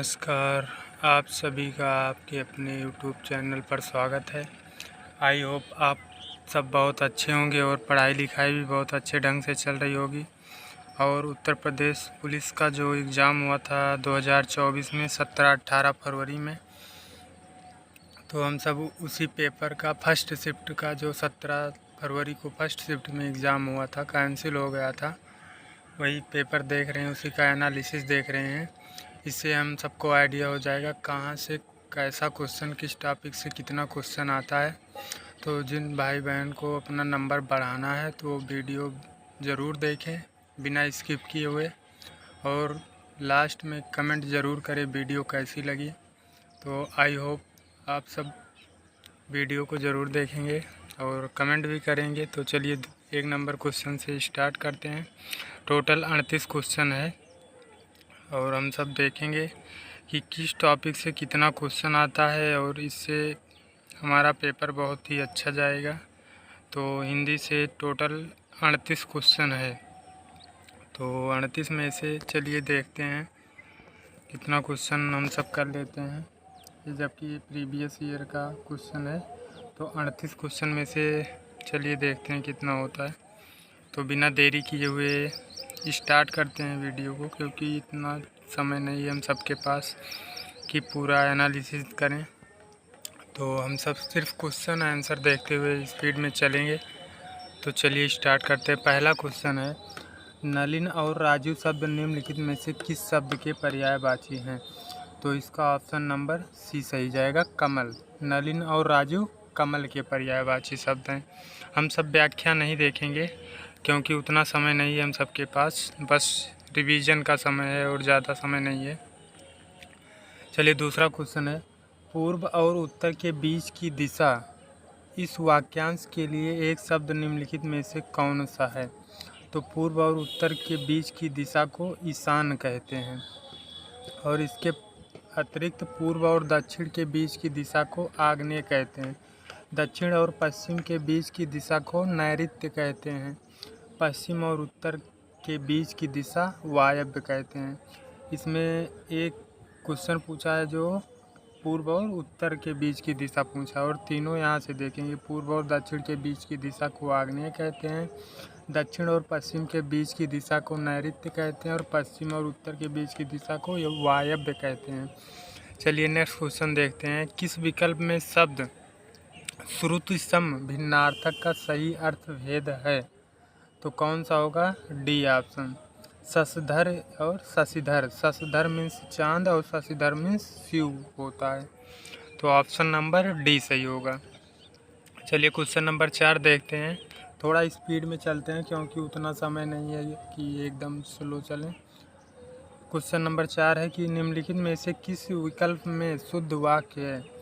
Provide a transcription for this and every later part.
नमस्कार। आप सभी का आपके अपने यूट्यूब चैनल पर स्वागत है। आई होप आप सब बहुत अच्छे होंगे और पढ़ाई लिखाई भी बहुत अच्छे ढंग से चल रही होगी। और उत्तर प्रदेश पुलिस का जो एग्ज़ाम हुआ था 2024 में 17-18 फरवरी में, तो हम सब उसी पेपर का फर्स्ट शिफ्ट का जो 17 फरवरी को फर्स्ट शिफ्ट में एग्ज़ाम हुआ था, कैंसिल हो गया था, वही पेपर देख रहे हैं, उसी का एनालिसिस देख रहे हैं। इससे हम सबको आइडिया हो जाएगा कहाँ से कैसा क्वेश्चन, किस टॉपिक से कितना क्वेश्चन आता है। तो जिन भाई बहन को अपना नंबर बढ़ाना है तो वो वीडियो ज़रूर देखें बिना स्किप किए हुए, और लास्ट में कमेंट ज़रूर करें वीडियो कैसी लगी। तो आई होप आप सब वीडियो को ज़रूर देखेंगे और कमेंट भी करेंगे। तो चलिए एक नंबर क्वेश्चन से स्टार्ट करते हैं। टोटल 38 क्वेश्चन है और हम सब देखेंगे कि किस टॉपिक से कितना क्वेश्चन आता है, और इससे हमारा पेपर बहुत ही अच्छा जाएगा। तो हिंदी से टोटल 38 क्वेश्चन है, तो 38 में से चलिए देखते हैं कितना क्वेश्चन हम सब कर लेते हैं। ये जबकि प्रीवियस ईयर का क्वेश्चन है, तो 38 क्वेश्चन में से चलिए देखते हैं कितना होता है। तो बिना देरी किए हुए स्टार्ट करते हैं वीडियो को, क्योंकि इतना समय नहीं है हम सबके पास कि पूरा एनालिसिस करें। तो हम सब सिर्फ क्वेश्चन आंसर देखते हुए स्पीड में चलेंगे। तो चलिए स्टार्ट करते हैं। पहला क्वेश्चन है, नलिन और राजू शब्द निम्नलिखित में से किस शब्द के पर्यायवाची हैं? तो इसका ऑप्शन नंबर सी सही जाएगा, कमल। नलिन और राजू कमल के पर्यायवाची शब्द हैं। हम सब व्याख्या नहीं देखेंगे क्योंकि उतना समय नहीं है हम सबके पास, बस रिवीजन का समय है और ज़्यादा समय नहीं है। चलिए दूसरा क्वेश्चन है, पूर्व और उत्तर के बीच की दिशा, इस वाक्यांश के लिए एक शब्द निम्नलिखित में से कौन सा है? तो पूर्व और उत्तर के बीच की दिशा को ईशान कहते हैं, और इसके अतिरिक्त पूर्व और दक्षिण के बीच की दिशा को आग्नेय कहते हैं। दक्षिण और पश्चिम के बीच की दिशा को नैऋत्य कहते हैं। पश्चिम और उत्तर के बीच की दिशा वायव्य कहते हैं। इसमें एक क्वेश्चन पूछा है जो पूर्व और उत्तर के बीच की दिशा पूछा, और तीनों यहाँ से देखेंगे। पूर्व और दक्षिण के बीच की दिशा को आग्नेय कहते हैं, दक्षिण और पश्चिम के बीच की दिशा को नैऋत्य कहते हैं, और पश्चिम और उत्तर के बीच की दिशा को वायव्य कहते हैं। चलिए नेक्स्ट क्वेश्चन देखते हैं। किस विकल्प में शब्द श्रुति सम भिन्नार्थक का सही अर्थ भेद है? तो कौन सा होगा? डी ऑप्शन, शशधर और शशिधर। शशधर मीन्स चांद और शशिधर मीन्स शिव होता है, तो ऑप्शन नंबर डी सही होगा। चलिए क्वेश्चन नंबर 4 देखते हैं। थोड़ा स्पीड में चलते हैं क्योंकि उतना समय नहीं है कि एकदम स्लो चलें। क्वेश्चन नंबर 4 है कि निम्नलिखित में से किस विकल्प में शुद्ध वाक्य है?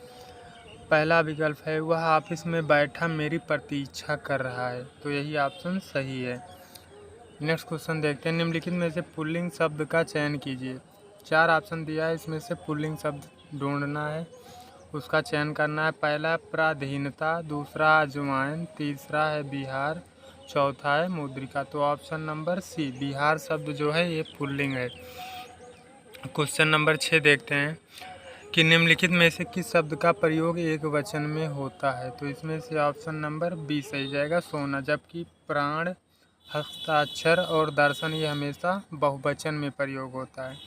पहला विकल्प है, वह ऑफिस में बैठा मेरी प्रतीक्षा कर रहा है, तो यही ऑप्शन सही है। नेक्स्ट क्वेश्चन देखते हैं। निम्नलिखित में से पुल्लिंग शब्द का चयन कीजिए। 4 ऑप्शन दिया है, इसमें से पुल्लिंग शब्द ढूंढना है, उसका चयन करना है। पहला पराधीनता, दूसरा अजवाइन, तीसरा है बिहार, चौथा है मुद्रिका। तो ऑप्शन नंबर सी, बिहार शब्द जो है ये पुल्लिंग है। क्वेश्चन नंबर 6 देखते हैं कि निम्नलिखित में से किस शब्द का प्रयोग एक वचन में होता है? तो इसमें से ऑप्शन नंबर बी सही जाएगा, सोना। जबकि प्राण, हस्ताक्षर और दर्शन ये हमेशा बहुवचन में प्रयोग होता है,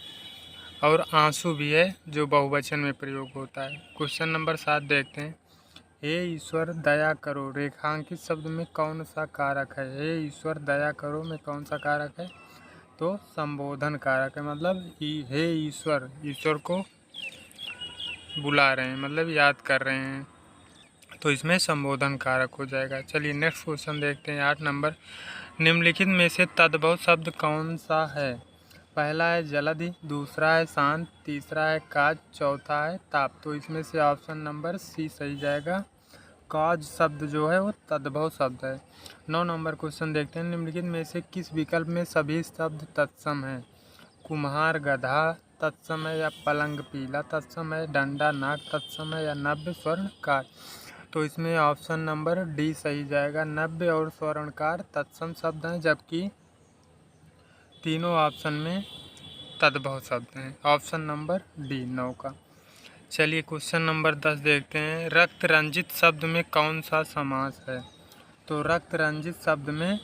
और आंसू भी है जो बहुवचन में प्रयोग होता है। क्वेश्चन नंबर 7 देखते हैं। हे ईश्वर दया करो, रेखांकित शब्द में कौन सा कारक है? हे ईश्वर दया करो में कौन सा कारक है? तो संबोधन कारक है, मतलब हे ईश्वर, ईश्वर को बुला रहे हैं, मतलब याद कर रहे हैं, तो इसमें संबोधन कारक हो जाएगा। चलिए नेक्स्ट क्वेश्चन देखते हैं 8 नंबर। निम्नलिखित में से तद्भव शब्द कौन सा है? पहला है जलधि, दूसरा है शांत, तीसरा है काज, चौथा है ताप। तो इसमें से ऑप्शन नंबर सी सही जाएगा, काज शब्द जो है वो तद्भव शब्द है। 9 नंबर क्वेश्चन देखते हैं। निम्नलिखित में से किस विकल्प में सभी शब्द तत्सम हैं? कुम्हार गधा तत्सम है, या पलंग पीला तत्सम है, डंडा नाक तत्सम है, या नव्य स्वर्णकार। तो इसमें ऑप्शन नंबर डी सही जाएगा, नव्य और स्वर्णकार तत्सम शब्द हैं, जबकि तीनों ऑप्शन में तद्भव शब्द हैं। ऑप्शन नंबर डी 9 का। चलिए क्वेश्चन नंबर 10 देखते हैं। रक्त रंजित शब्द में कौन सा समास है? तो रक्त रंजित शब्द में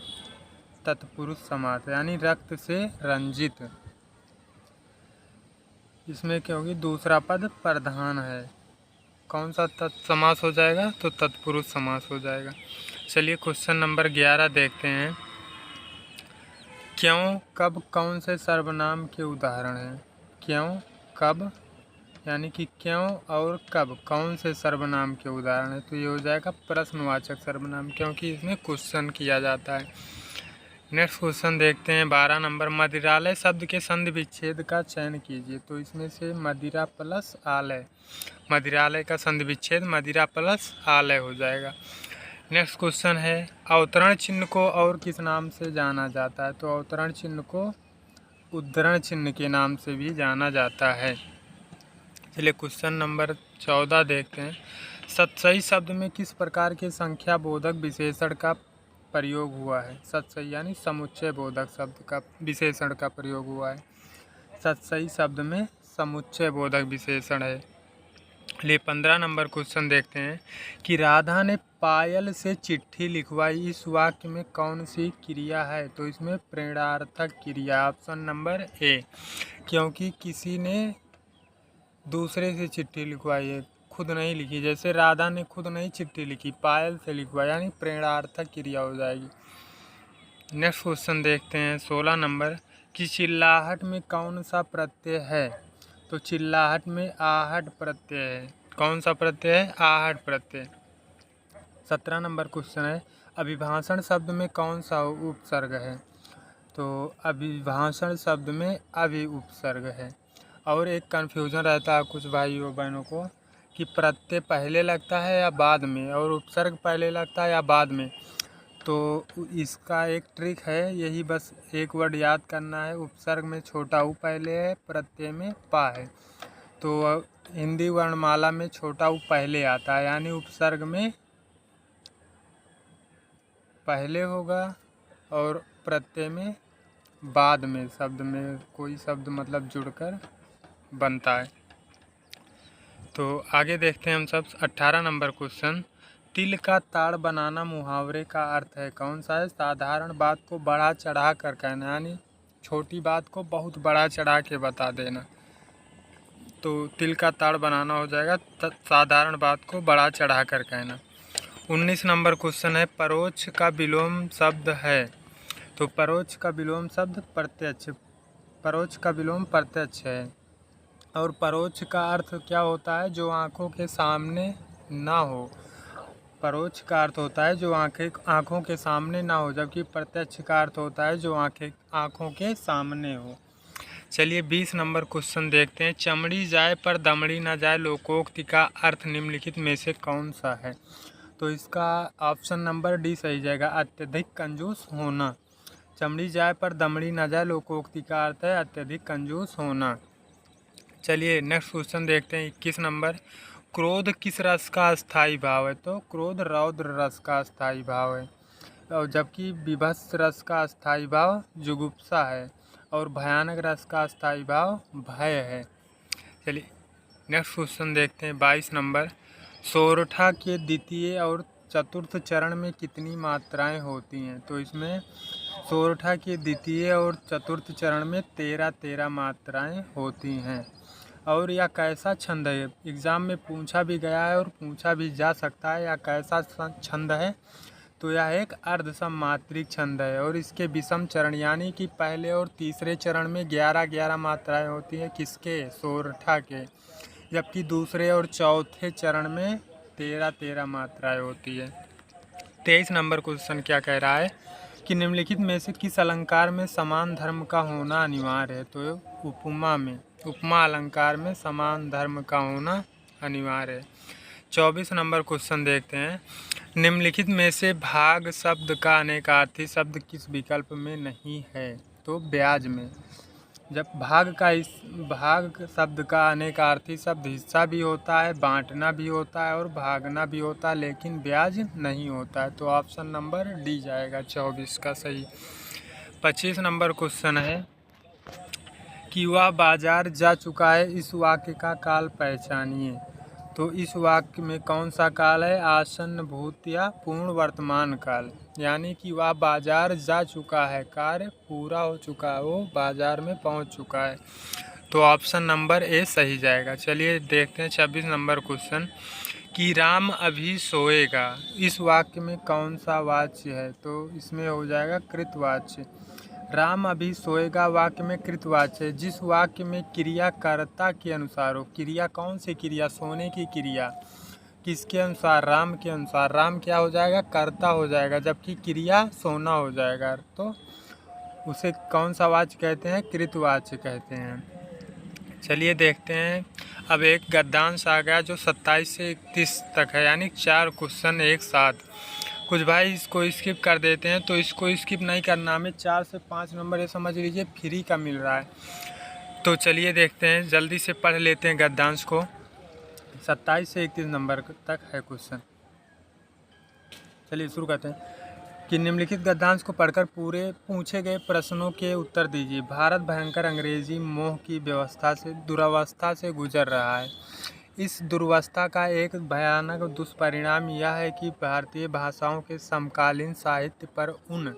तत्पुरुष समास है, यानी रक्त से रंजित। इसमें क्या होगी? दूसरा पद प्रधान है। कौन सा समास हो जाएगा? तो तत्पुरुष समास हो जाएगा। चलिए क्वेश्चन नंबर 11 देखते हैं। क्यों कब कौन से सर्वनाम के उदाहरण हैं? क्यों कब यानी कि क्यों और कब कौन से सर्वनाम के उदाहरण है? तो ये हो जाएगा प्रश्नवाचक सर्वनाम, क्योंकि इसमें क्वेश्चन किया जाता है। नेक्स्ट क्वेश्चन देखते हैं 12 नंबर। मदिरालय शब्द के संधि विच्छेद का चयन कीजिए। तो इसमें से मदिरा प्लस आलय, मदिरालय का संधि विच्छेद मदिरा प्लस आलय हो जाएगा। नेक्स्ट क्वेश्चन है अवतरण चिन्ह को और किस नाम से जाना जाता है? तो अवतरण चिन्ह को उद्धरण चिन्ह के नाम से भी जाना जाता है। चलिए क्वेश्चन नंबर 14 देखते हैं। सतसई शब्द में किस प्रकार के संख्या बोधक विशेषण का प्रयोग हुआ है? सतसई यानी समुच्चय बोधक शब्द का विशेषण का प्रयोग हुआ है। सतसई शब्द में समुच्चय बोधक विशेषण है। चलिए 15 नंबर क्वेश्चन देखते हैं कि राधा ने पायल से चिट्ठी लिखवाई, इस वाक्य में कौन सी क्रिया है? तो इसमें प्रेरणार्थक क्रिया, ऑप्शन नंबर ए, क्योंकि किसी ने दूसरे से चिट्ठी लिखवाई है, खुद नहीं लिखी। जैसे राधा ने खुद नहीं चिट्ठी लिखी, पायल से लिखवाई, यानी प्रेरणार्थक क्रिया हो जाएगी। नेक्स्ट क्वेश्चन देखते हैं 16 नंबर कि चिल्लाहट में कौन सा प्रत्यय है? तो चिल्लाहट में आहट प्रत्यय है। कौन सा प्रत्यय है? आहट प्रत्यय। 17 नंबर क्वेश्चन है अभिभाषण शब्द में कौन सा उपसर्ग है? तो अभिभाषण शब्द में अभि उपसर्ग है। और एक कन्फ्यूज़न रहता है कुछ भाइयों बहनों को कि प्रत्यय पहले लगता है या बाद में, और उपसर्ग पहले लगता है या बाद में। तो इसका एक ट्रिक है, यही बस एक वर्ड याद करना है। उपसर्ग में छोटा ऊ पहले है, प्रत्यय में पा है। तो हिंदी वर्णमाला में छोटा ऊ पहले आता है, यानी उपसर्ग में पहले होगा और प्रत्यय में बाद में, शब्द में कोई शब्द मतलब जुड़कर बनता है। तो आगे देखते हैं हम सब 18 नंबर क्वेश्चन। तिल का ताड़ बनाना मुहावरे का अर्थ है कौन सा है? साधारण बात को बढ़ा चढ़ा कर कहना, यानी छोटी बात को बहुत बड़ा चढ़ा के बता देना। तो तिल का ताड़ बनाना हो जाएगा साधारण बात को बढ़ा चढ़ा कर कहना। 19 नंबर क्वेश्चन है परोक्ष का विलोम शब्द है। तो परोक्ष का विलोम शब्द प्रत्यक्ष, परोक्ष का विलोम प्रत्यक्ष है। और परोक्ष का अर्थ क्या होता है? जो आँखों के सामने ना हो। परोक्ष का अर्थ होता है जो आँखों के सामने ना हो, जबकि प्रत्यक्ष का अर्थ होता है जो आँखों के सामने हो। चलिए 20 नंबर क्वेश्चन देखते हैं। चमड़ी जाए पर दमड़ी ना जाए लोकोक्ति का अर्थ निम्नलिखित में से कौन सा है? तो इसका ऑप्शन नंबर डी सही जाएगा, अत्यधिक कंजूस होना। चमड़ी जाए पर दमड़ी ना जाए लोकोक्ति का अर्थ है अत्यधिक कंजूस होना। चलिए नेक्स्ट क्वेश्चन देखते हैं 21 नंबर। क्रोध किस रस का स्थायी भाव है? तो क्रोध रौद्र रस का स्थायी भाव है, और जबकि विभत्स रस का स्थायी भाव जुगुप्सा है, और भयानक रस का स्थायी भाव भय है। चलिए नेक्स्ट क्वेश्चन देखते हैं 22 नंबर। सोरठा के द्वितीय और चतुर्थ चरण में कितनी मात्राएं होती हैं? तो इसमें सोरठा के द्वितीय और चतुर्थ चरण में 13 मात्राएं होती हैं। और यह कैसा छंद है? एग्ज़ाम में पूछा भी गया है और पूछा भी जा सकता है, यह कैसा छंद है? तो यह एक अर्धसममात्रिक छंद है, और इसके विषम चरण यानी कि पहले और तीसरे चरण में 11 मात्राएं होती हैं। किसके? सोरठा के। जबकि दूसरे और चौथे चरण में 13 मात्राएं होती है। 23 नंबर क्वेश्चन क्या कह रहा है कि निम्नलिखित में से किस अलंकार में समान धर्म का होना अनिवार्य है? तो उपमा में, उपमा अलंकार में समान धर्म का होना अनिवार्य है। 24 नंबर क्वेश्चन देखते हैं। निम्नलिखित में से भाग शब्द का अनेकार्थी शब्द किस विकल्प में नहीं है? तो ब्याज में। जब भाग शब्द का अनेकार्थी शब्द हिस्सा भी होता है, बांटना भी होता है और भागना भी होता है, लेकिन ब्याज नहीं होता है। तो ऑप्शन नंबर डी जाएगा 24 का सही। 25 नंबर क्वेश्चन है कि वह बाजार जा चुका है, इस वाक्य का काल पहचानिए। तो इस वाक्य में कौन सा काल है? आसन्न भूत या पूर्ण वर्तमान काल। यानी कि वह बाजार जा चुका है, कार्य पूरा हो चुका है, वो बाजार में पहुंच चुका है। तो ऑप्शन नंबर ए सही जाएगा। चलिए देखते हैं 26 नंबर क्वेश्चन कि राम अभी सोएगा, इस वाक्य में कौन सा वाच्य है? तो इसमें हो जाएगा कृतवाच्य। राम अभी सोएगा वाक्य में कृतवाच्य है। जिस वाक्य में क्रिया कर्ता के अनुसार हो, क्रिया कौन सी क्रिया? सोने की क्रिया। किसके अनुसार? राम के अनुसार। राम क्या हो जाएगा? कर्ता हो जाएगा, जबकि क्रिया सोना हो जाएगा। तो उसे कौन सा वाच्य कहते हैं? कृतवाच्य कहते हैं। चलिए देखते हैं अब एक गद्यांश आ गया जो 27 से 31 तक है, यानी 4 क्वेश्चन एक साथ। कुछ भाई इसको स्किप कर देते हैं, तो इसको स्किप नहीं करना, हमें 4 से 5 नंबर ये समझ लीजिए फ्री का मिल रहा है। तो चलिए देखते हैं, जल्दी से पढ़ लेते हैं गद्यांश को। 27 से 31 नंबर तक है क्वेश्चन। चलिए शुरू करते हैं कि निम्नलिखित गद्यांश को पढ़कर पूरे पूछे गए प्रश्नों के उत्तर दीजिए। भारत भयंकर अंग्रेजी मोह की दुरावस्था से गुजर रहा है। इस दुर्वस्था का एक भयानक दुष्परिणाम यह है कि भारतीय भाषाओं के समकालीन साहित्य पर उन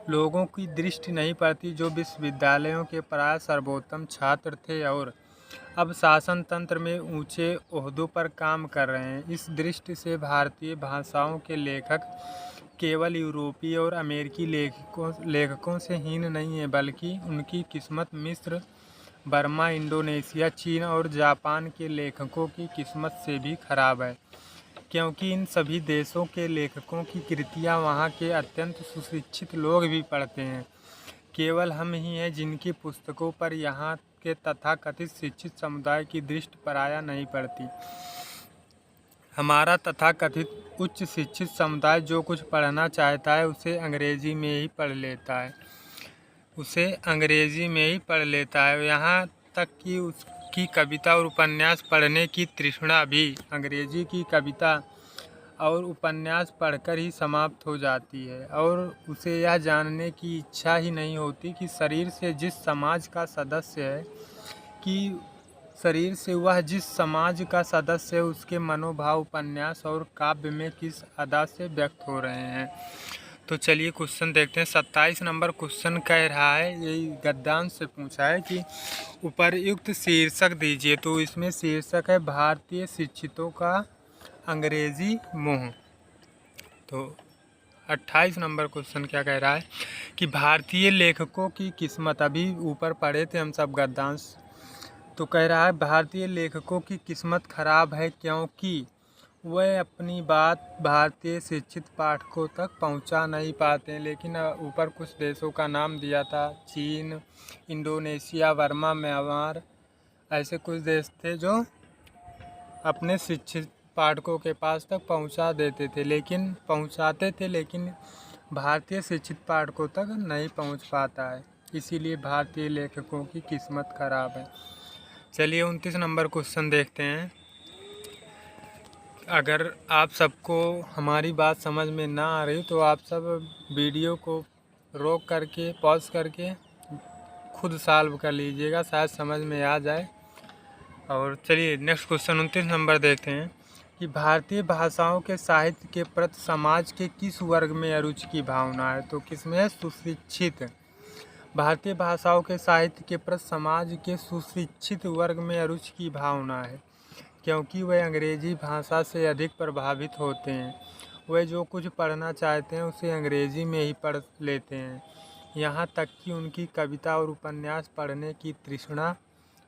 लोगों की दृष्टि नहीं पड़ती जो विश्वविद्यालयों के प्राय सर्वोत्तम छात्र थे और अब शासन तंत्र में ऊंचे ओहदों पर काम कर रहे हैं। इस दृष्टि से भारतीय भाषाओं के लेखक केवल यूरोपीय और अमेरिकी लेखकों से हीन नहीं है, बल्कि उनकी किस्मत मिस्र, बर्मा, इंडोनेशिया, चीन और जापान के लेखकों की किस्मत से भी खराब है, क्योंकि इन सभी देशों के लेखकों की कृतियाँ वहाँ के अत्यंत सुशिक्षित लोग भी पढ़ते हैं। केवल हम ही हैं जिनकी पुस्तकों पर यहाँ के तथाकथित शिक्षित समुदाय की दृष्टि पराया नहीं पड़ती। हमारा तथाकथित उच्च शिक्षित समुदाय जो कुछ पढ़ना चाहता है उसे अंग्रेजी में ही पढ़ लेता है। यहाँ तक कि उसकी कविता और उपन्यास पढ़ने की तृष्णा भी अंग्रेजी की कविता और उपन्यास पढ़कर ही समाप्त हो जाती है, और उसे यह जानने की इच्छा ही नहीं होती कि शरीर से वह जिस समाज का सदस्य है उसके मनोभाव उपन्यास और काव्य में किस अदा से व्यक्त हो रहे हैं। तो चलिए क्वेश्चन देखते हैं। 27 नंबर क्वेश्चन कह रहा है, यही गद्यांश से पूछा है कि उपर्युक्त शीर्षक दीजिए। तो इसमें शीर्षक है भारतीय शिक्षितों का अंग्रेजी मोह। तो 28 नंबर क्वेश्चन क्या कह रहा है कि भारतीय लेखकों की किस्मत, अभी ऊपर पढ़े थे हम सब गद्यांश, तो कह रहा है भारतीय लेखकों की किस्मत खराब है क्योंकि वह अपनी बात भारतीय शिक्षित पाठकों तक पहुंचा नहीं पाते हैं। लेकिन ऊपर कुछ देशों का नाम दिया था, चीन, इंडोनेशिया, बर्मा, म्यांमार, ऐसे कुछ देश थे जो अपने शिक्षित पाठकों के पास तक पहुंचाते थे, लेकिन भारतीय शिक्षित पाठकों तक नहीं पहुंच पाता है, इसीलिए भारतीय लेखकों की किस्मत खराब है। चलिए 29 नंबर क्वेश्चन देखते हैं। अगर आप सबको हमारी बात समझ में ना आ रही तो आप सब वीडियो को रोक करके पॉज करके खुद सॉल्व कर लीजिएगा, शायद समझ में आ जाए। और चलिए नेक्स्ट क्वेश्चन 29 नंबर देखते हैं कि भारतीय भाषाओं के साहित्य के प्रति समाज के किस वर्ग में अरुचि की भावना है? तो किसमें है? सुशिक्षित। भारतीय भाषाओं के साहित्य के प्रति समाज के सुशिक्षित वर्ग में अरुचि की भावना है, क्योंकि वे अंग्रेजी भाषा से अधिक प्रभावित होते हैं। वे जो कुछ पढ़ना चाहते हैं उसे अंग्रेजी में ही पढ़ लेते हैं, यहाँ तक कि उनकी कविता और उपन्यास पढ़ने की तृष्णा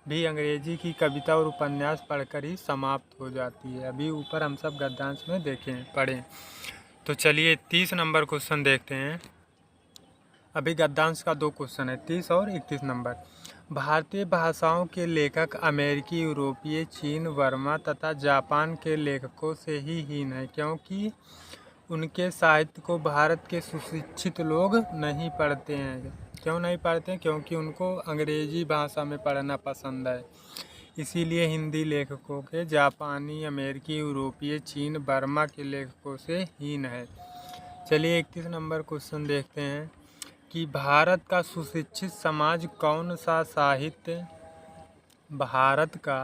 भी अंग्रेजी की कविता और उपन्यास पढ़कर ही समाप्त हो जाती है। अभी ऊपर हम सब गद्यांश में पढ़ें। तो चलिए 30 नंबर क्वेश्चन देखते हैं। अभी गद्यांश का 2 क्वेश्चन है, 30 और 31 नंबर। भारतीय भाषाओं के लेखक अमेरिकी, यूरोपीय, चीन, बर्मा तथा जापान के लेखकों से ही हीन है, क्योंकि उनके साहित्य को भारत के सुशिक्षित लोग नहीं पढ़ते हैं। क्यों नहीं पढ़ते हैं? क्योंकि उनको अंग्रेजी भाषा में पढ़ना पसंद है, इसीलिए हिंदी लेखकों के जापानी, अमेरिकी, यूरोपीय, चीन, बर्मा के लेखकों से हीन है। चलिए 31 नंबर क्वेश्चन देखते हैं कि भारत का सुशिक्षित समाज कौन सा साहित्य भारत का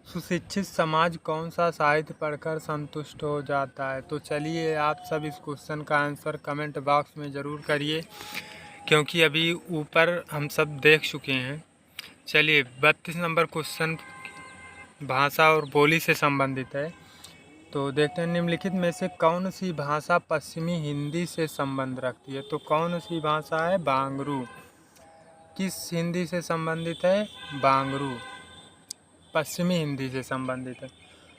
सुशिक्षित समाज कौन सा साहित्य पढ़कर संतुष्ट हो जाता है। तो चलिए आप सब इस क्वेश्चन का आंसर कमेंट बॉक्स में ज़रूर करिए, क्योंकि अभी ऊपर हम सब देख चुके हैं। चलिए 32 नंबर क्वेश्चन भाषा और बोली से संबंधित है। तो देखते हैं, निम्नलिखित में से कौन सी भाषा पश्चिमी हिंदी से संबंध रखती है। तो कौन सी भाषा है? बांगरू। किस हिंदी से संबंधित है? बांगरू पश्चिमी हिंदी से संबंधित है।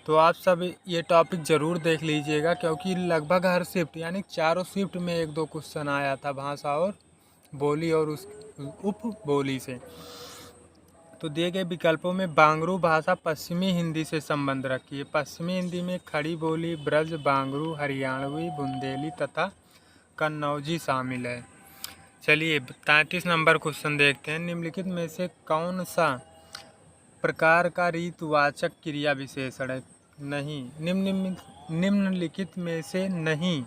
तो आप सब ये टॉपिक ज़रूर देख लीजिएगा, क्योंकि लगभग हर शिफ्ट यानी चारों शिफ्ट में 1-2 क्वेश्चन आया था भाषा और बोली और उस उप बोली से। तो दिए गए विकल्पों में बांगरू भाषा पश्चिमी हिंदी से संबंध रखी है। पश्चिमी हिंदी में खड़ी बोली, ब्रज, बांगरू, हरियाणवी, बुंदेली तथा कन्नौजी शामिल है। चलिए 33 नंबर क्वेश्चन देखते हैं, निम्नलिखित में से कौन सा प्रकार का रीतवाचक क्रिया विशेषण है? नहीं। निम्नलिखित में से नहीं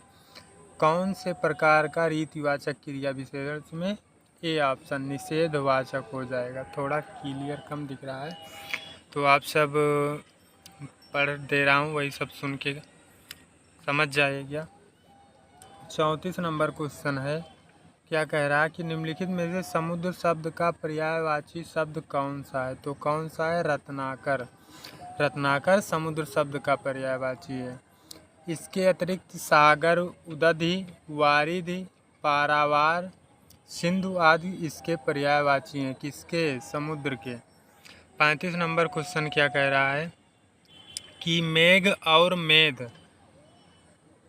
कौन से प्रकार का रीतिवाचक क्रिया विशेषण में ए ऑप्शन निषेधवाचक हो जाएगा। थोड़ा क्लियर कम दिख रहा है, तो आप सब पढ़ दे रहा हूँ, वही सब सुन के समझ जाइएगा। 34 नंबर क्वेश्चन है, क्या कह रहा है कि निम्नलिखित में से समुद्र शब्द का पर्यायवाची शब्द कौन सा है? तो कौन सा है? रत्नाकर। रत्नाकर समुद्र शब्द का पर्यायवाची है। इसके अतिरिक्त सागर, उदधि, वारिधि, पारावार, सिंधु आदि इसके पर्यायवाची हैं। किसके? समुद्र के। 35 नंबर क्वेश्चन क्या कह रहा है कि मेघ और मेध,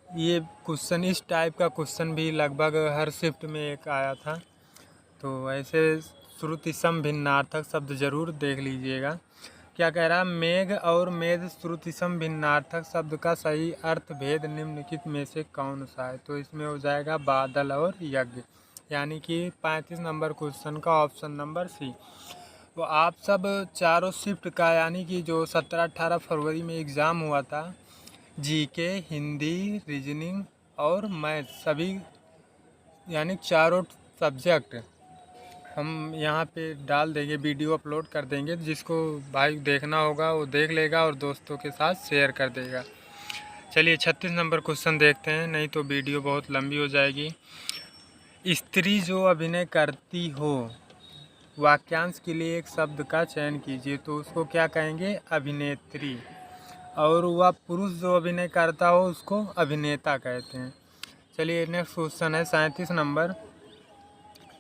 ये क्वेश्चन इस टाइप का क्वेश्चन भी लगभग हर शिफ्ट में एक आया था। तो ऐसे श्रुतिसम भिन्नार्थक शब्द ज़रूर देख लीजिएगा। क्या कह रहा है? मेघ और मेध श्रुतिसम भिन्नार्थक शब्द का सही अर्थ भेद निम्नलिखित में से कौन सा है? तो इसमें हो जाएगा बादल और यज्ञ, यानी कि 35 नंबर क्वेश्चन का ऑप्शन नंबर सी। तो आप सब चारों शिफ्ट का, यानी कि जो 17-18 फरवरी में एग्ज़ाम हुआ था, जीके, हिंदी, रीजनिंग और मैथ, सभी यानी चारों सब्जेक्ट हम यहाँ पे डाल देंगे, वीडियो अपलोड कर देंगे। जिसको भाई देखना होगा वो देख लेगा और दोस्तों के साथ शेयर कर देगा। चलिए 36 नंबर क्वेश्चन देखते हैं, नहीं तो वीडियो बहुत लंबी हो जाएगी। स्त्री जो अभिनय करती हो, वाक्यांश के लिए एक शब्द का चयन कीजिए। तो उसको क्या कहेंगे? अभिनेत्री। और वह पुरुष जो अभिनय करता हो उसको अभिनेता कहते हैं। चलिए नेक्स्ट क्वेश्चन है 37 नंबर।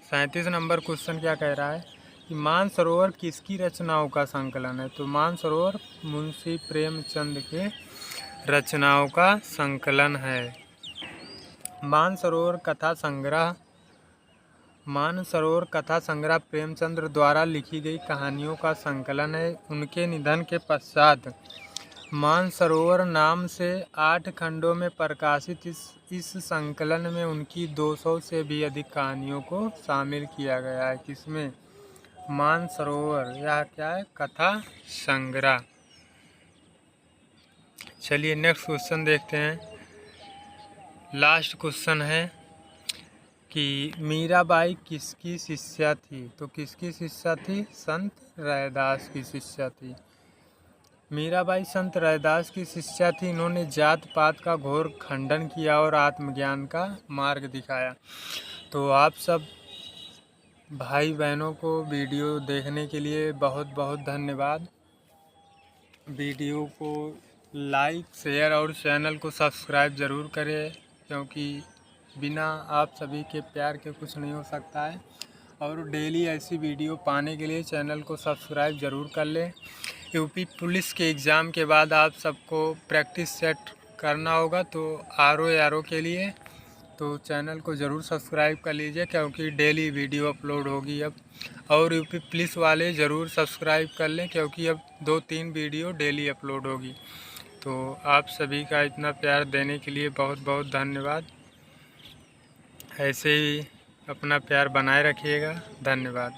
37 नंबर क्वेश्चन क्या कह रहा है कि मानसरोवर किसकी रचनाओं का संकलन है? तो मानसरोवर मुंशी प्रेमचंद के रचनाओं का संकलन है। मानसरोवर कथा संग्रह प्रेमचंद्र द्वारा लिखी गई कहानियों का संकलन है। उनके निधन के पश्चात मानसरोवर नाम से 8 खंडों में प्रकाशित इस संकलन में उनकी 200 से भी अधिक कहानियों को शामिल किया गया है। किसमें? मानसरोवर। यह क्या है? कथा संग्रह। चलिए नेक्स्ट क्वेश्चन देखते हैं, लास्ट क्वेश्चन है कि मीराबाई किसकी शिष्या थी? तो किसकी शिष्या थी? संत रैदास की शिष्या थी। मीराबाई संत रैदास की शिष्या थी। इन्होंने जात पात का घोर खंडन किया और आत्मज्ञान का मार्ग दिखाया। तो आप सब भाई बहनों को वीडियो देखने के लिए बहुत बहुत धन्यवाद। वीडियो को लाइक, शेयर और चैनल को सब्सक्राइब ज़रूर करें, क्योंकि बिना आप सभी के प्यार के कुछ नहीं हो सकता है। और डेली ऐसी वीडियो पाने के लिए चैनल को सब्सक्राइब ज़रूर कर लें। यूपी पुलिस के एग्ज़ाम के बाद आप सबको प्रैक्टिस सेट करना होगा, तो आरओ के लिए तो चैनल को ज़रूर सब्सक्राइब कर लीजिए, क्योंकि डेली वीडियो अपलोड होगी अब। और यूपी पुलिस वाले ज़रूर सब्सक्राइब कर लें, क्योंकि अब 2-3 वीडियो डेली अपलोड होगी। तो आप सभी का इतना प्यार देने के लिए बहुत बहुत धन्यवाद। ऐसे ही अपना प्यार बनाए रखिएगा। धन्यवाद।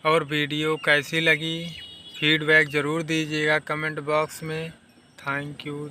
और वीडियो कैसी लगी फीडबैक ज़रूर दीजिएगा कमेंट बॉक्स में। Thank you.